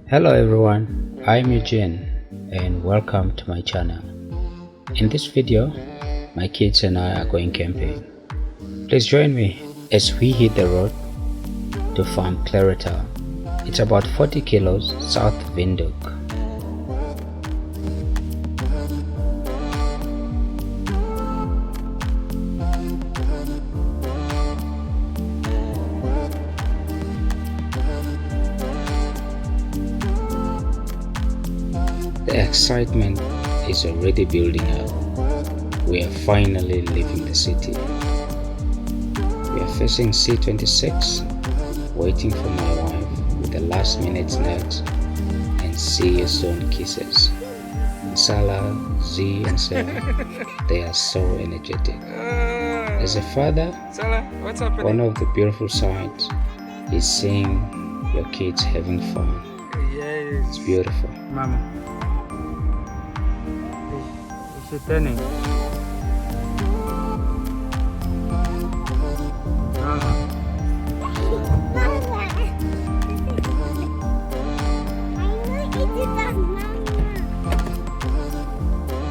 Hello everyone, I'm Eugene and welcome to my channel. In this video, my kids and I are going camping. Please join me as we hit the road to farm Claratal. It's about 40 kilos south of Windhoek. The excitement is already building up. We are finally leaving the city. We are facing C26, waiting for my wife with the last minute snacks and see you soon kisses. Salah, Z and Sarah, they are so energetic. As a father, one of the beautiful sights is seeing your kids having fun. It's beautiful. Mama. Is she turning?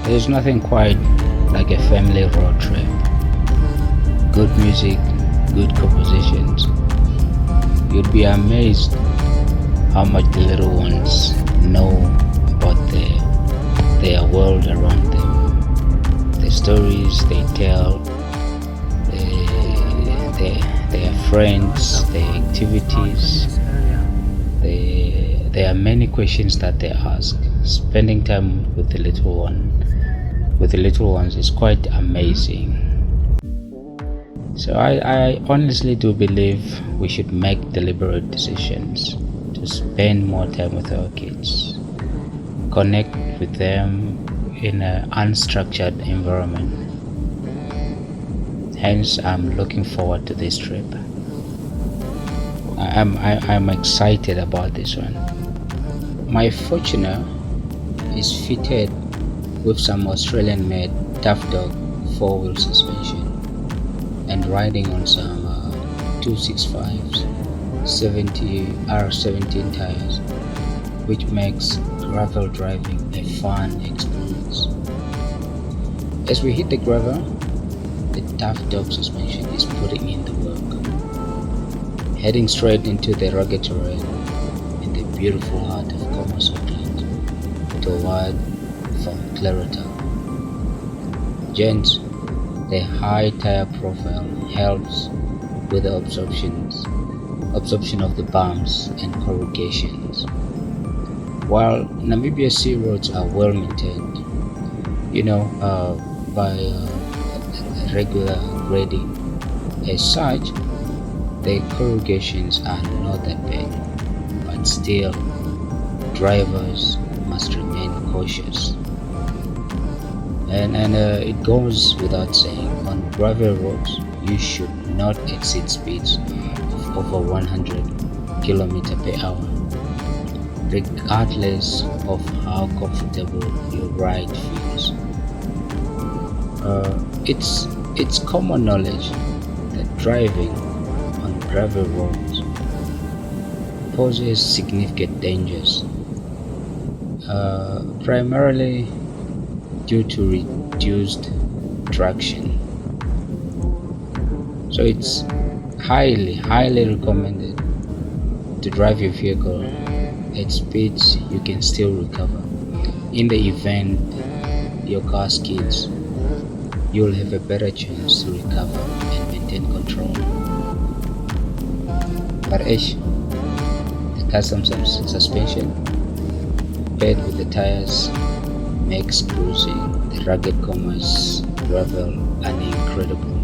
There's nothing quite like a family road trip. Good music, good compositions. You'd be amazed how much the little ones know about their world around them. The stories they tell, their friends, their activities. There are many questions that they ask. Spending time with the little ones is quite amazing. So I honestly do believe we should make deliberate decisions to spend more time with our kids, connect with them in an unstructured environment. Hence, I'm looking forward to this trip. I'm excited about this one. My Fortuner is fitted with some Australian-made Tough Dog 4-wheel suspension and riding on some 265s 70 R17 tires, which makes gravel driving a fun experience. As we hit the gravel, the Tough Dog suspension is putting in the work, heading straight into the rugged terrain in the beautiful heart of KM South toward from Claratal. Gents, the high tire profile helps with the absorption of the bumps and corrugations. While Namibia sea roads are well maintained, by regular grading, as such, the corrugations are not that bad, but still, drivers must remain cautious. And it goes without saying, on gravel roads, you should not exceed speeds of over 100 km per hour, regardless of how comfortable your ride feels. It's common knowledge that driving on gravel roads poses significant dangers, primarily due to reduced traction. So it's highly recommended to drive your vehicle at speeds you can still recover. In the event your car skids, you'll have a better chance to recover and maintain control. But the custom suspension paired with the tires makes cruising the rugged KM gravel an incredible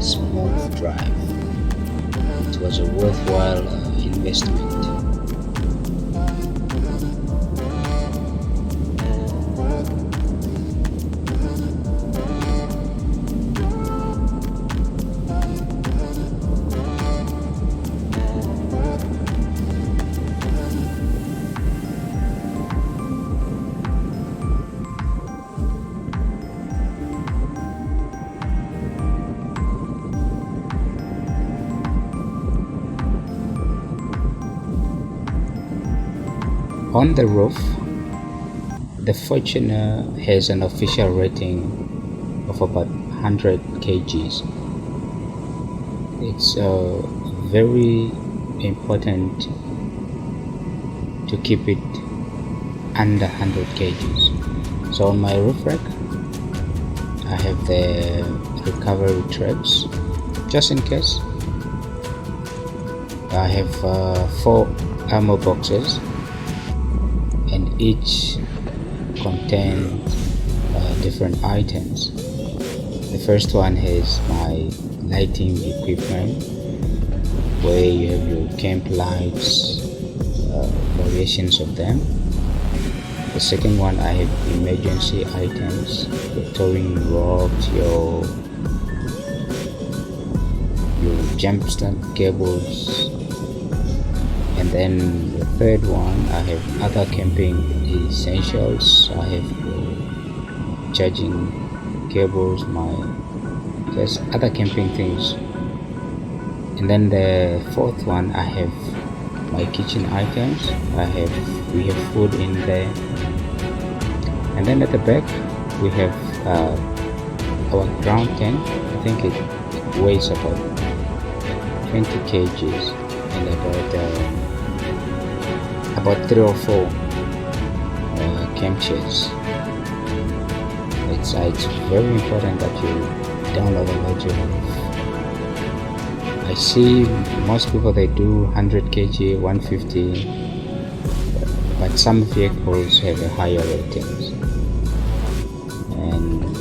smooth drive. It was a worthwhile investment. On the roof, the Fortuner has an official rating of about 100 kgs. It's very important to keep it under 100 kgs. So on my roof rack, I have the recovery traps just in case. I have 4 ammo boxes, and each contains different items. The first one has my lighting equipment, where you have your camp lights, variations of them. The second one, I have emergency items, your towing rods, your jump stand cables. And then the third one, I have other camping essentials. I have charging cables, just other camping things. And then the fourth one, I have my kitchen items. We have food in there. And then at the back, we have our ground tent. I think it weighs about 20 kgs and about 3 or 4 camp chairs. It's very important that you don't overload your roof. I see most people, they do 100 kg, 150, but some vehicles have a higher ratings. And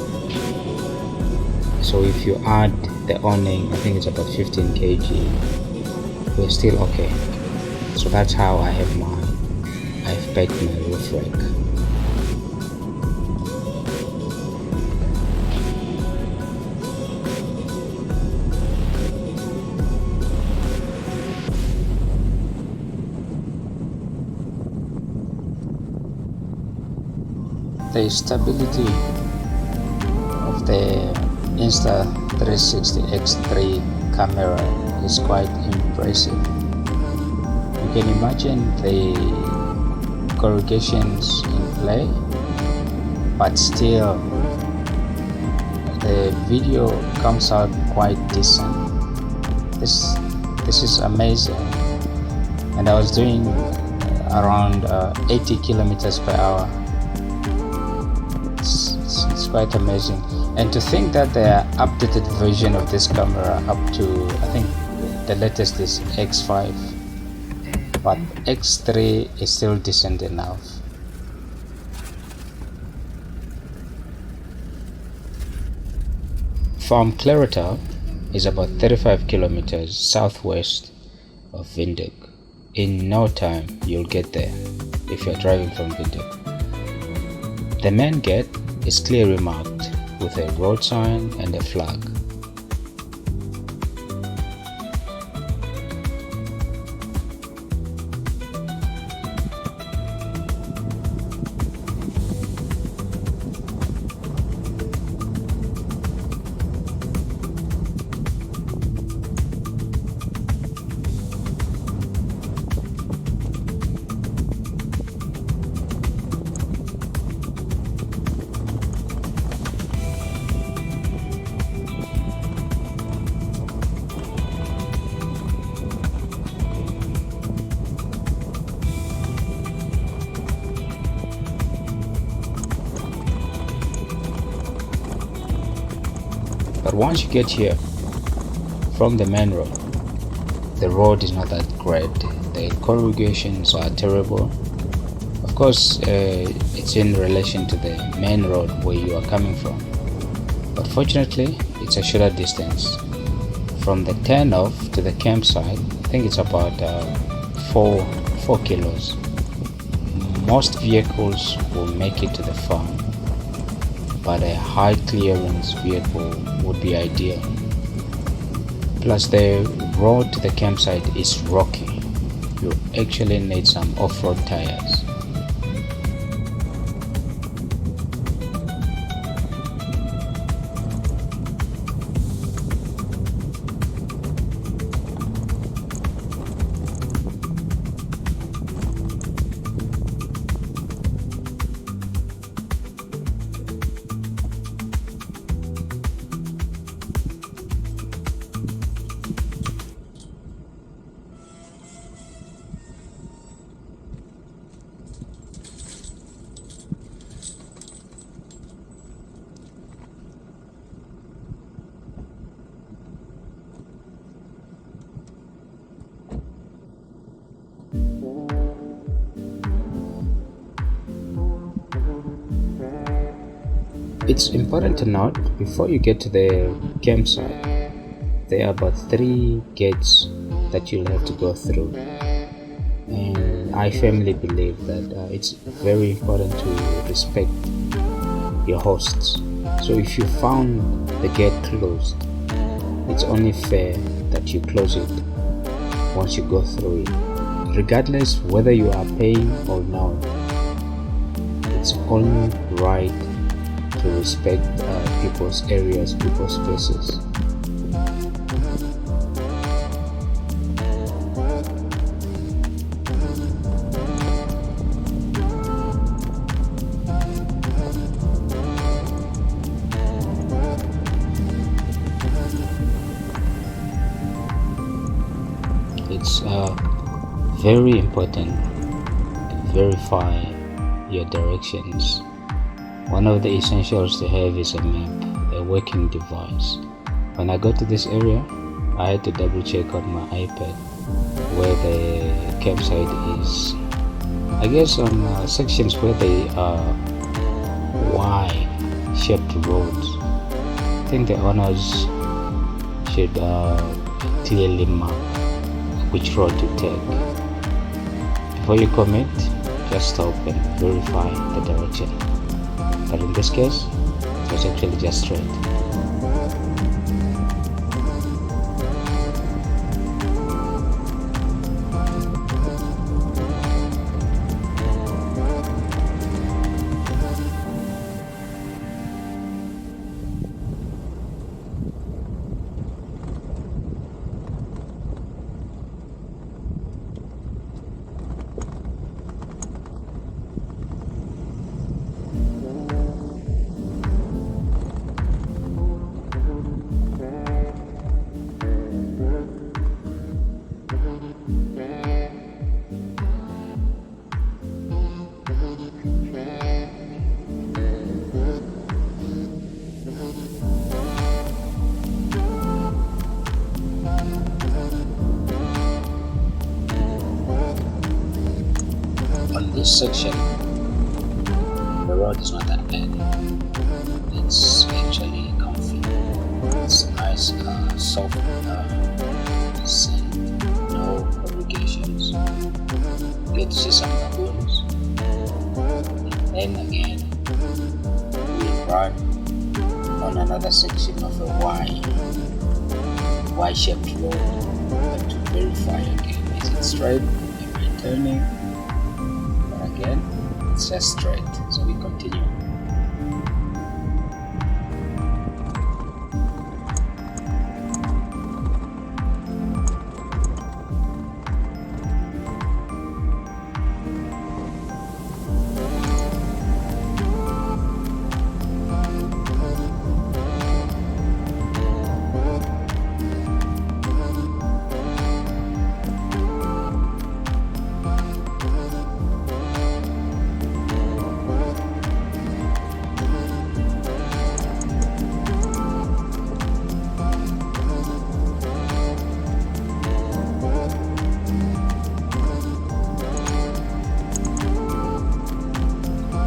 so if you add the awning, I think it's about 15 kg, we're still okay. So that's how I've packed my roof rack. The stability of the Insta360 X3 camera is quite impressive. You can imagine the corrugations in play, but still the video comes out quite decent. This is amazing. And I was doing around 80 kilometers per hour. It's quite amazing. And to think that the updated version of this camera up to, I think the latest is X5, but X3 is still decent enough. From Claratal is about 35 kilometers southwest of Windhoek. In no time you'll get there if you're driving from Windhoek. The main gate is clearly marked with a road sign and a flag. But once you get here from the main road, the road is not that great. The corrugations are terrible. Of course, it's in relation to the main road where you are coming from. But fortunately, it's a shorter distance. From the turn-off to the campsite, I think it's about 4 kilos. Most vehicles will make it to the farm, but a high clearance vehicle would be ideal. Plus, the road to the campsite is rocky. You actually need some off-road tires. It's important to note, before you get to the campsite, there are about 3 gates that you'll have to go through, and I firmly believe that it's very important to respect your hosts. So if you found the gate closed, it's only fair that you close it once you go through it, regardless whether you are paying or not. It's only right to respect people's areas, people's spaces. It's very important to verify your directions. One of the essentials to have is a map, a working device. When I got to this area, I had to double check on my iPad where the campsite is. I guess on sections where they are Y-shaped roads, I think the owners should clearly map which road to take. Before you commit, just stop and verify the direction. But in this case, it was actually just straight. On this section, the road is not that bad. It's actually comfy. It's nice, soft sand, no complications. Get to see some lagoons. And then again, we run on another section of a Y-shaped road. But to verify again, is it straight? Am I turning? Again, it's just straight, so we continue.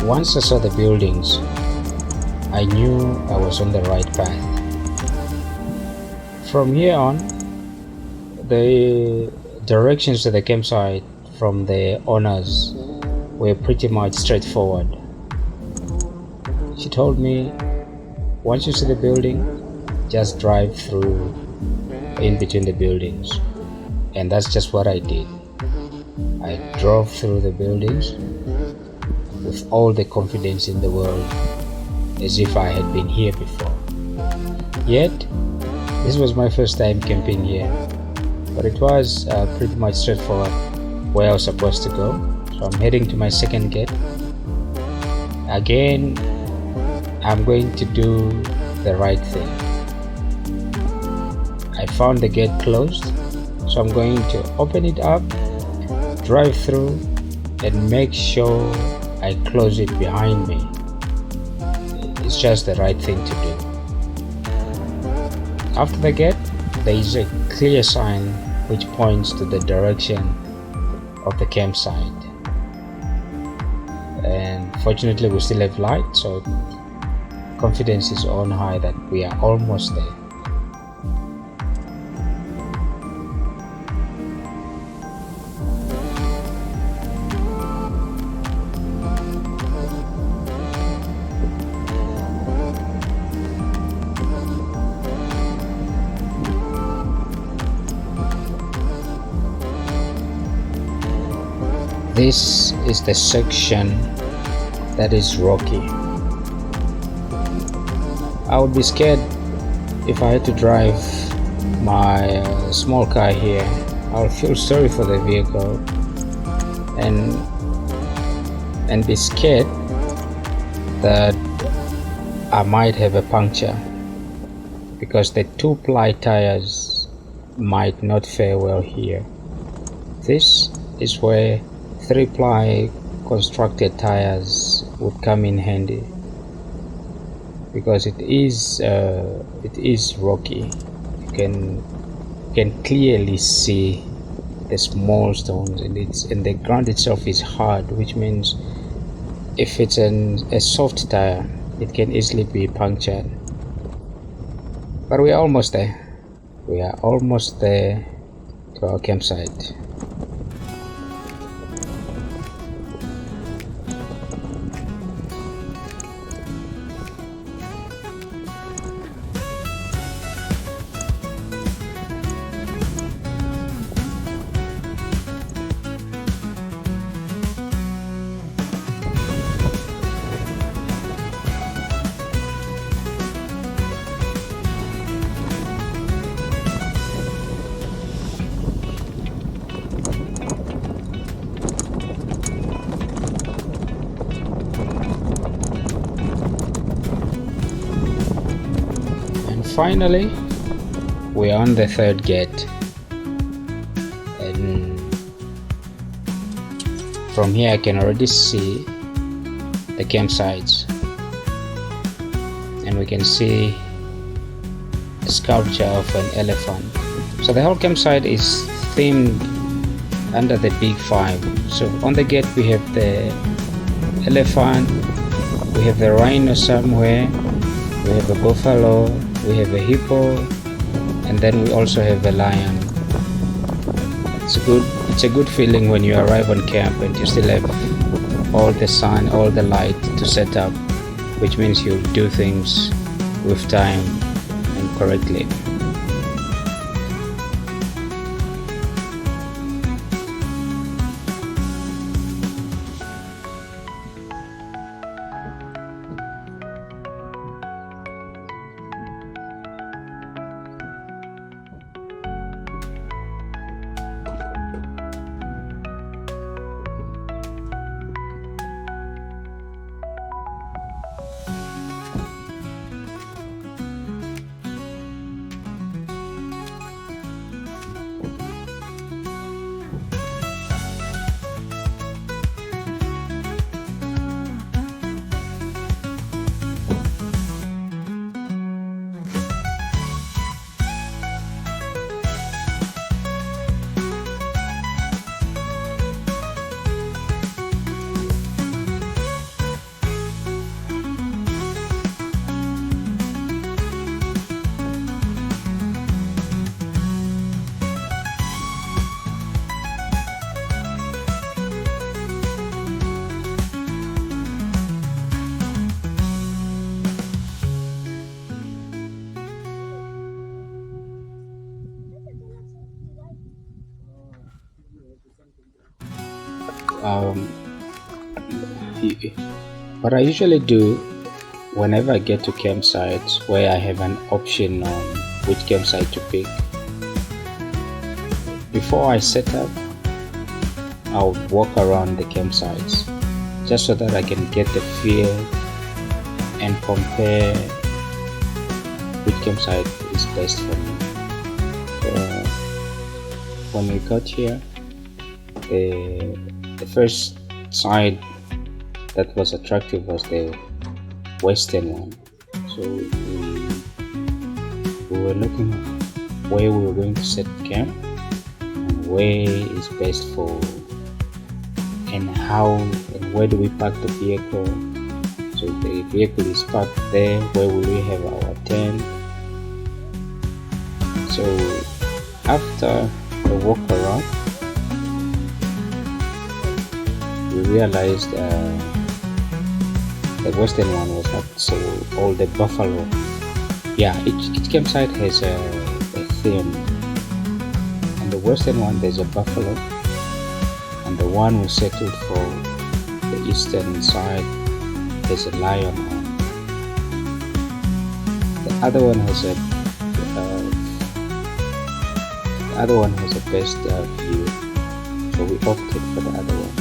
Once I saw the buildings, I knew I was on the right path. From here on, the directions to the campsite from the owners were pretty much straightforward. She told me, once you see the building, just drive through in between the buildings. And that's just what I did. I drove through the buildings with all the confidence in the world, as if I had been here before. Yet, this was my first time camping here, but it was pretty much straightforward where I was supposed to go. So I'm heading to my second gate. Again, I'm going to do the right thing. I found the gate closed, so I'm going to open it up, drive through, and make sure I close it behind me. It's just the right thing to do. After the gate, there is a clear sign which points to the direction of the campsite. And fortunately we still have light, so confidence is on high that we are almost there. This is the section that is rocky. I would be scared if I had to drive my small car here. I would feel sorry for the vehicle and be scared that I might have a puncture because the 2-ply tires might not fare well here. This is where 3-ply constructed tires would come in handy, because it is rocky. You can clearly see the small stones, and the ground itself is hard, which means if it's a soft tire, it can easily be punctured. But we are almost there. We are almost there to our campsite. Finally, we are on the third gate, and from here I can already see the campsites, and we can see a sculpture of an elephant. So the whole campsite is themed under the big 5. So on the gate we have the elephant, we have the rhino somewhere, we have a buffalo, we have a hippo, and then we also have a lion. It's a good feeling when you arrive on camp and you still have all the sun, all the light to set up, which means you'll do things with time and correctly. What I usually do whenever I get to campsites where I have an option on which campsite to pick, before I set up, I'll walk around the campsites just so that I can get the feel and compare which campsite is best for me. When we got here, the first side that was attractive was the western one. So we were looking at where we were going to set camp and where is best for, and how and where do we park the vehicle, So the vehicle is parked there. Where will we have our tent? So after a walk around, we realized the western one was not so old. The buffalo, yeah, each campsite has a theme. On the western one there's a buffalo, and the one we settled for the eastern side there's a lion. The other one has a best view, so we opted for the other one.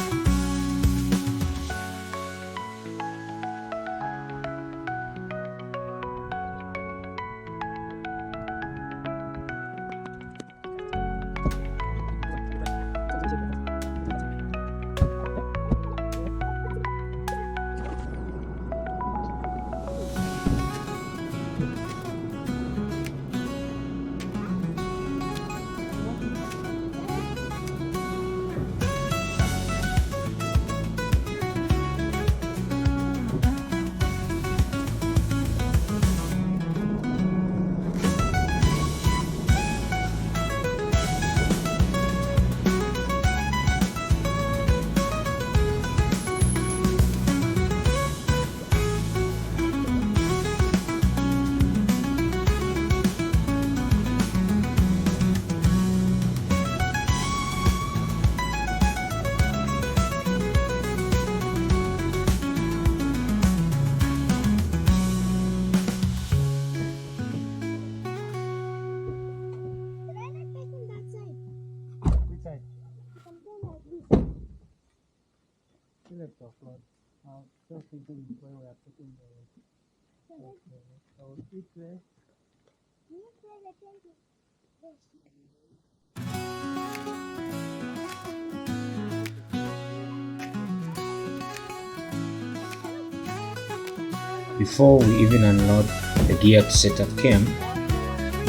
Before we even unload the gear to set up camp,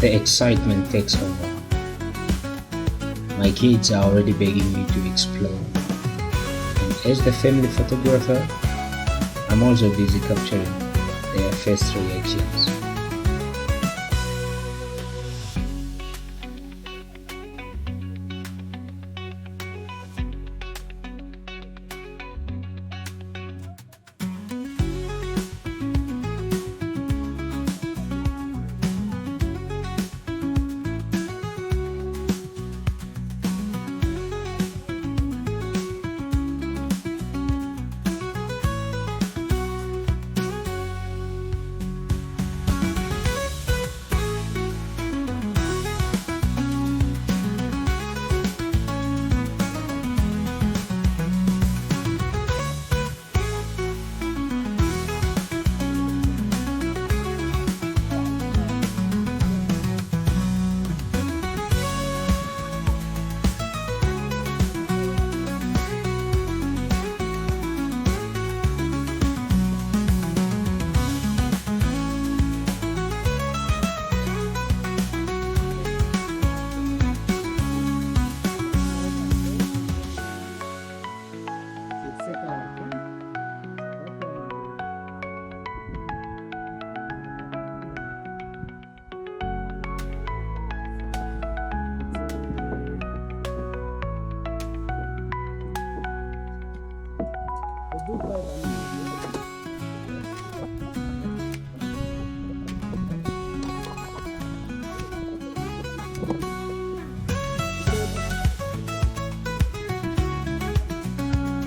the excitement takes over. My kids are already begging me to explore, and as the family photographer, I'm also busy capturing their first reactions.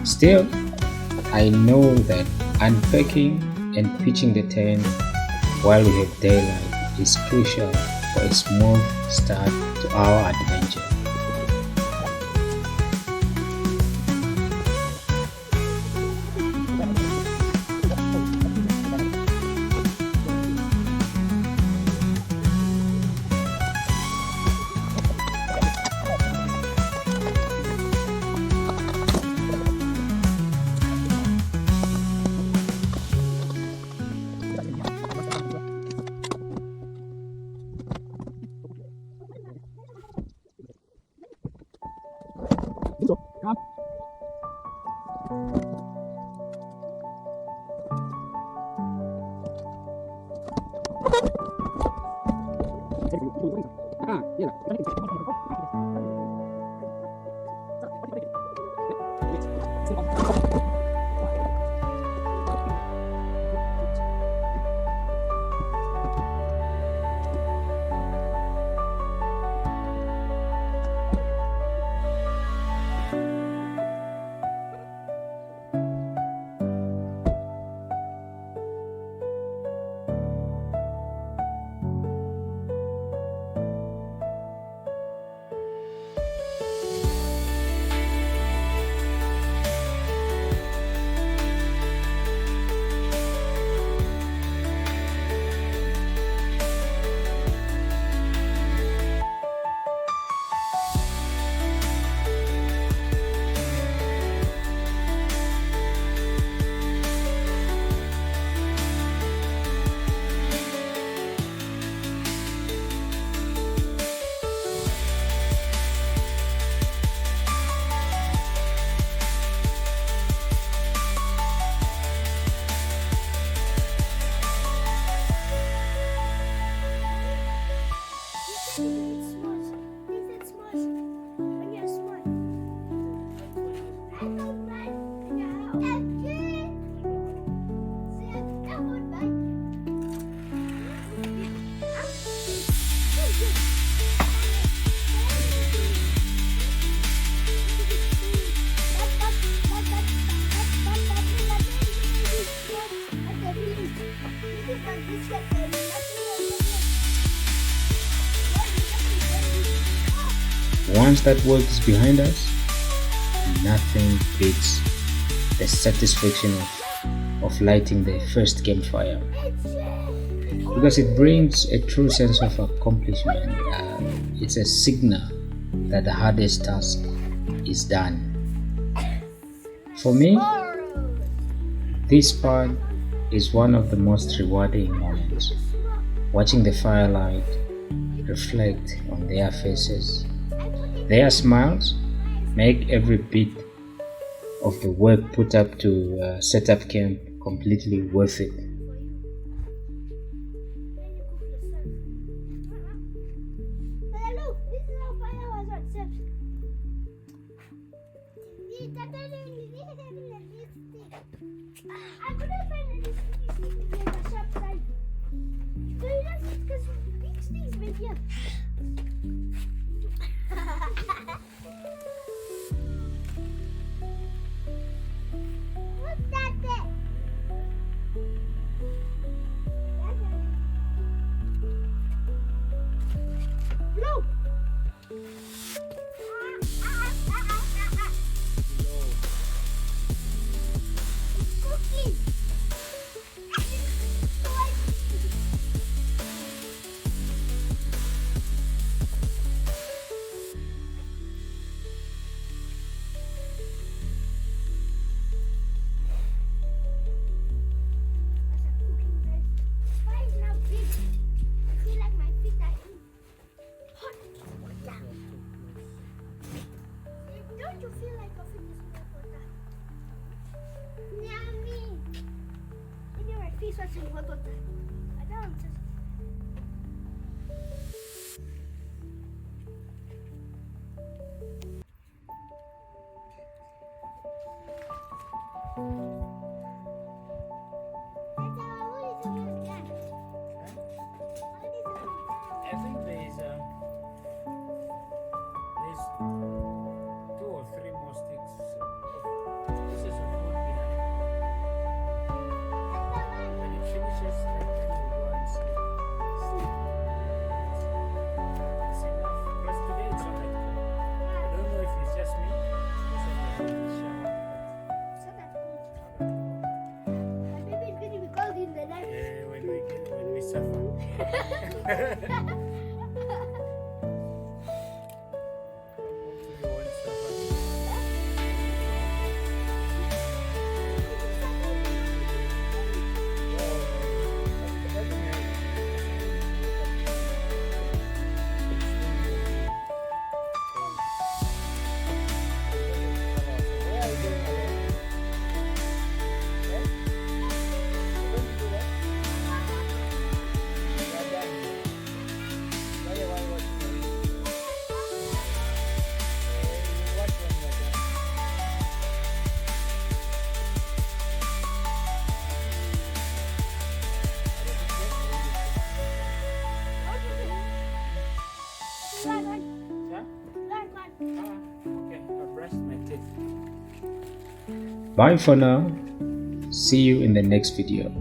Still, I know that unpacking and pitching the tent while we have daylight is crucial for a smooth start to our adventure. Once that work is behind us, nothing beats the satisfaction of lighting the first campfire, because it brings a true sense of accomplishment. It's a signal that the hardest task is done. For me, this part is one of the most rewarding moments. Watching the firelight reflect on their faces, their smiles make every bit of the work put up to set up camp completely worth it. I think there's 2 or 3 more sticks of pieces of wood behind. When it finishes, then we'll go and sleep. It's enough. Because today it's not that cold. I don't know if it's just me. When we suffer. Yeah? Okay, I brushed my teeth. Bye for now. See you in the next video.